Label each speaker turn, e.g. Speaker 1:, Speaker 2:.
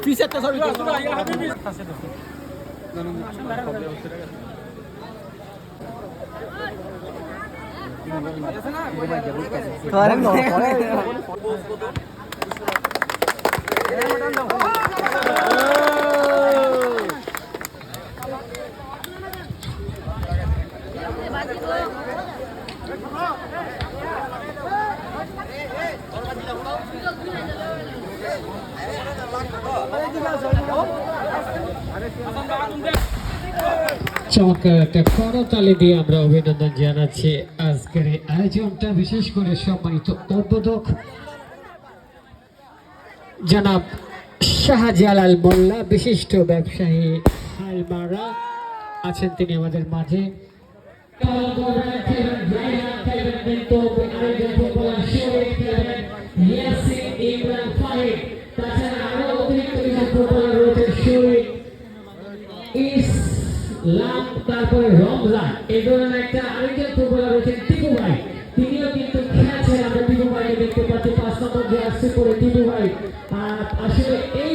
Speaker 1: পিছেরটা ছবি
Speaker 2: চমৎকার একটা করতালি দিয়ে আমরা অভিনন্দন জানাচ্ছি আজকের এই আয়োজনটা, বিশেষ করে সম্মানিত উদ্বোধক জনাব শাহজালাল মোল্লা, বিশিষ্ট ব্যবসায়ী হালমারা আছেন তিনি আমাদের মাঝে। তারপরে রমজান এই ধরনের একটা আরেকজন ফুটবলার রয়েছেন টিপু ভাই, তিনিও কিন্তু খেলছেন। আমরা টিপু ভাইকে দেখতে পাচ্ছি 5 নম্বর জার্সি পরে টিপু ভাই। আসলে এই